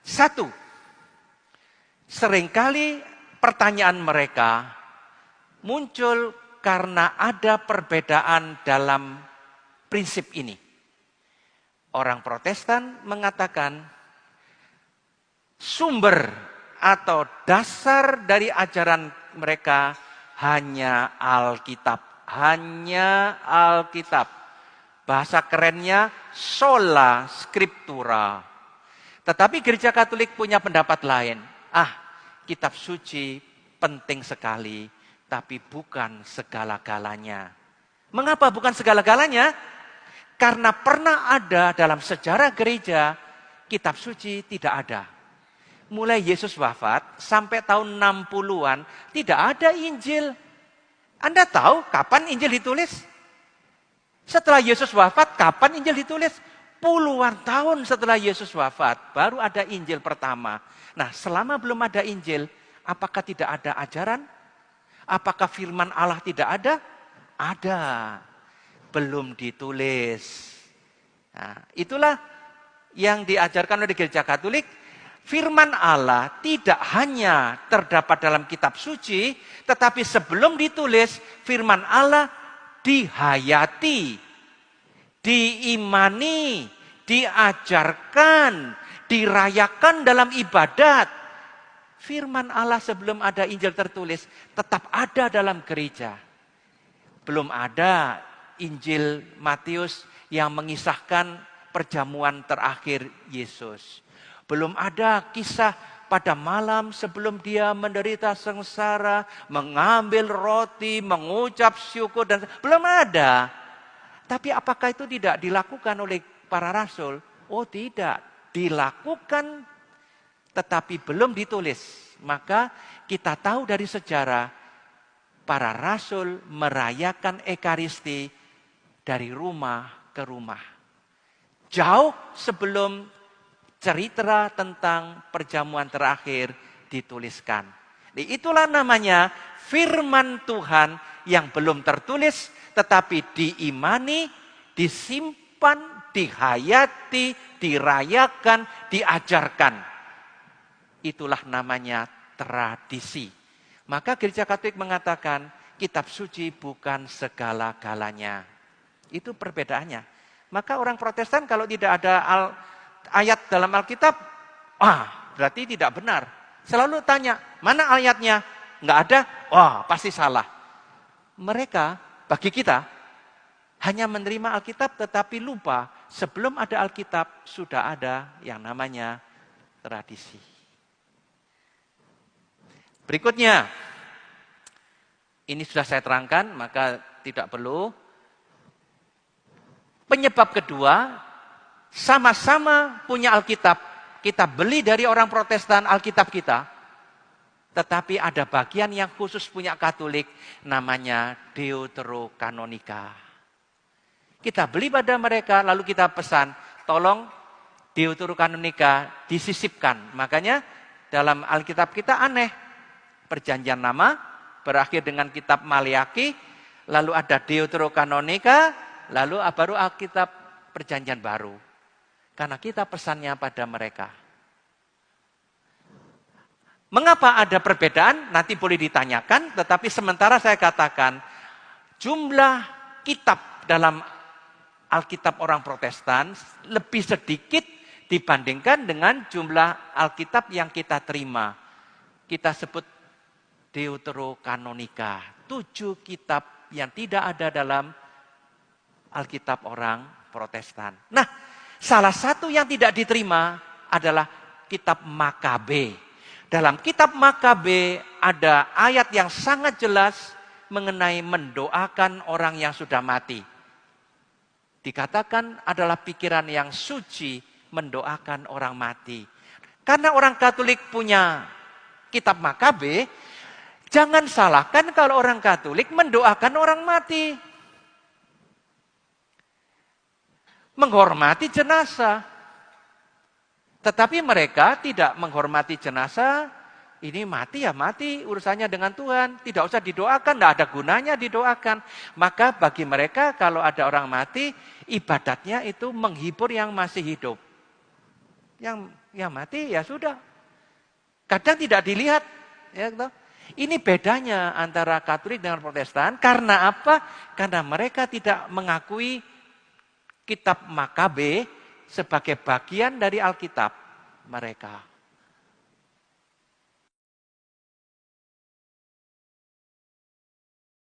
Satu, seringkali pertanyaan mereka muncul karena ada perbedaan dalam prinsip ini. Orang Protestan mengatakan sumber atau dasar dari ajaran mereka hanya Alkitab. Hanya Alkitab. Bahasa kerennya sola scriptura. Tetapi gereja Katolik punya pendapat lain. Kitab suci penting sekali, tapi bukan segala-galanya. Mengapa bukan segala-galanya? Karena pernah ada dalam sejarah gereja, kitab suci tidak ada. Mulai Yesus wafat sampai tahun 60-an tidak ada Injil. Anda tahu kapan Injil ditulis? Setelah Yesus wafat, kapan Injil ditulis? Puluhan tahun setelah Yesus wafat, baru ada Injil pertama. Nah, selama belum ada Injil, apakah tidak ada ajaran? Apakah firman Allah tidak ada? Ada. Belum ditulis. Nah, itulah yang diajarkan oleh gereja Katolik. Firman Allah tidak hanya terdapat dalam kitab suci, tetapi sebelum ditulis, firman Allah dihayati, diimani, diajarkan, dirayakan dalam ibadat. Firman Allah sebelum ada Injil tertulis tetap ada dalam gereja. Belum ada Injil Matius yang mengisahkan perjamuan terakhir Yesus. Belum ada kisah pada malam sebelum dia menderita sengsara, mengambil roti, mengucap syukur, dan belum ada. Tapi apakah itu tidak dilakukan oleh para rasul? Oh tidak, dilakukan tetapi belum ditulis. Maka kita tahu dari sejarah, para rasul merayakan Ekaristi dari rumah ke rumah. Jauh sebelum cerita tentang perjamuan terakhir dituliskan. Itulah namanya firman Tuhan yang belum tertulis, tetapi diimani, disimpan, dihayati, dirayakan, diajarkan. Itulah namanya tradisi. Maka gereja Katolik mengatakan kitab suci bukan segala-galanya. Itu perbedaannya. Maka orang Protestan kalau tidak ada ayat dalam Alkitab, berarti tidak benar. Selalu tanya, mana ayatnya? Nggak ada? Pasti salah. Mereka, bagi kita, hanya menerima Alkitab tetapi lupa sebelum ada Alkitab sudah ada yang namanya tradisi. Berikutnya, ini sudah saya terangkan, maka tidak perlu. Penyebab kedua, sama-sama punya Alkitab. Kita beli dari orang Protestan Alkitab kita. Tetapi ada bagian yang khusus punya Katolik, namanya Deuterokanonika. Kita beli pada mereka, lalu kita pesan, tolong Deuterokanonika disisipkan. Makanya dalam Alkitab kita aneh. Perjanjian Lama berakhir dengan kitab Maliaki, lalu ada Deuterokanonika, lalu baru Alkitab Perjanjian Baru. Karena kita pesannya pada mereka. Mengapa ada perbedaan? Nanti boleh ditanyakan, tetapi sementara saya katakan, jumlah kitab dalam Alkitab orang Protestan lebih sedikit dibandingkan dengan jumlah Alkitab yang kita terima. Kita sebut Deuterokanonika, 7 kitab yang tidak ada dalam Alkitab orang Protestan. Nah, salah satu yang tidak diterima adalah kitab Makabe. Dalam kitab Makabe ada ayat yang sangat jelas mengenai mendoakan orang yang sudah mati. Dikatakan adalah pikiran yang suci mendoakan orang mati. Karena orang Katolik punya kitab Makabe, jangan salahkan kalau orang Katolik mendoakan orang mati. Menghormati jenazah. Tetapi mereka tidak menghormati jenazah. Ini mati ya mati, urusannya dengan Tuhan. Tidak usah didoakan, tidak ada gunanya didoakan. Maka bagi mereka kalau ada orang mati, ibadatnya itu menghibur yang masih hidup. Yang mati ya sudah. Kadang tidak dilihat. Ya, gitu. Ini bedanya antara Katolik dengan Protestan. Karena apa? Karena mereka tidak mengakui kitab Makabe sebagai bagian dari Alkitab mereka.